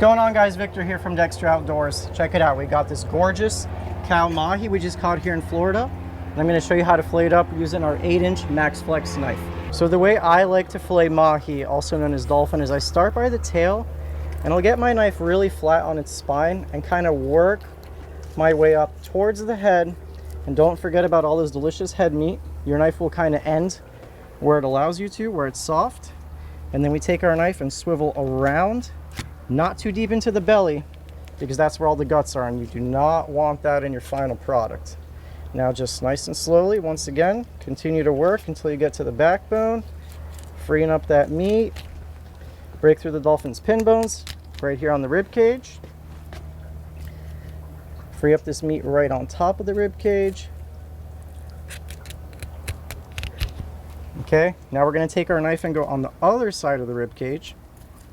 going on, guys? Victor here from Dexter Outdoors. Check it out. We got this gorgeous cow mahi we just caught here in Florida. And I'm going to show you how to fillet it up using our 8-inch Max Flex knife. So the way I like to fillet mahi, also known as dolphin, is I start by the tail and I'll get my knife really flat on its spine and kind of work my way up towards the head. And don't forget about all this delicious head meat. Your knife will kind of end where it allows you to, where it's soft. And then we take our knife and swivel around, not too deep into the belly, because that's where all the guts are, and you do not want that in your final product. Now just nice and slowly, once again, continue to work until you get to the backbone, freeing up that meat. Break through the dolphin's pin bones right here on the rib cage. Free up this meat right on top of the rib cage. Okay, now we're going to take our knife and go on the other side of the rib cage,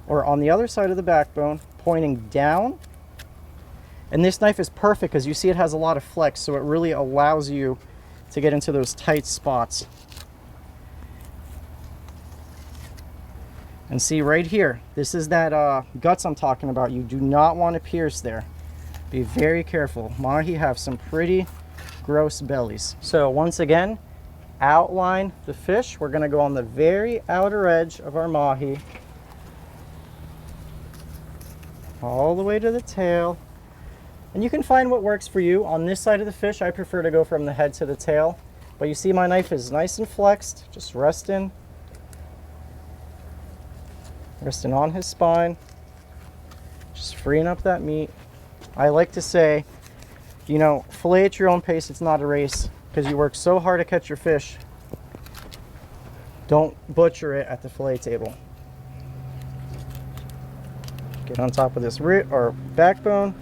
or on the other side of the backbone, pointing down. And this knife is perfect because you see it has a lot of flex, so it really allows you to get into those tight spots. And see right here, this is that guts I'm talking about. You do not want to pierce there. Be very careful. Mahi have some pretty gross bellies. So once again, outline the fish. We're going to go on the very outer edge of our mahi, all the way to the tail. And you can find what works for you. On this side of the fish, I prefer to go from the head to the tail. But you see my knife is nice and flexed, just resting on his spine, just freeing up that meat. I like to say, you know, fillet at your own pace. It's not a race, because you work so hard to catch your fish. Don't butcher it at the fillet table. Get on top of this rib or backbone.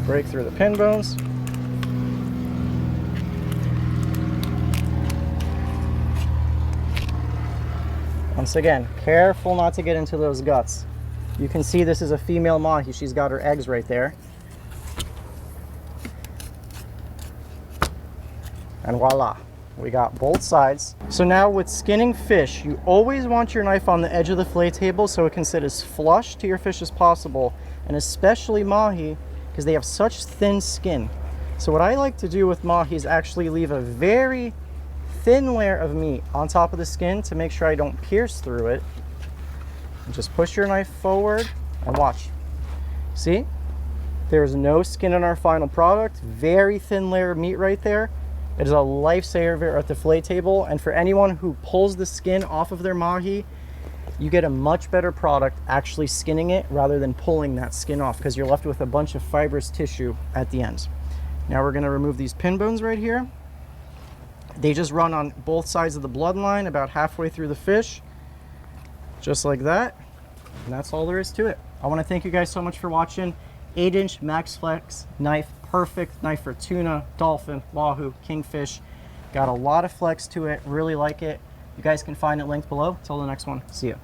Break through the pin bones. Once again, careful not to get into those guts. You can see this is a female mahi. She's got her eggs right there. And voila, we got both sides. So now with skinning fish, you always want your knife on the edge of the fillet table so it can sit as flush to your fish as possible, and especially mahi, because they have such thin skin. So what I like to do with mahi is actually leave a very thin layer of meat on top of the skin to make sure I don't pierce through it. And just push your knife forward and watch. See? There's no skin in our final product. Very thin layer of meat right there. It is a lifesaver at the fillet table, and for anyone who pulls the skin off of their mahi, you get a much better product actually skinning it rather than pulling that skin off, because you're left with a bunch of fibrous tissue at the end. Now we're going to remove these pin bones right here. They just run on both sides of the bloodline about halfway through the fish, just like that. And that's all there is to it. I want to thank you guys so much for watching. 8-inch Max Flex knife, perfect knife for tuna, dolphin, wahoo, kingfish. Got a lot of flex to it, really like it. You guys can find it linked below. Till the next one, see ya.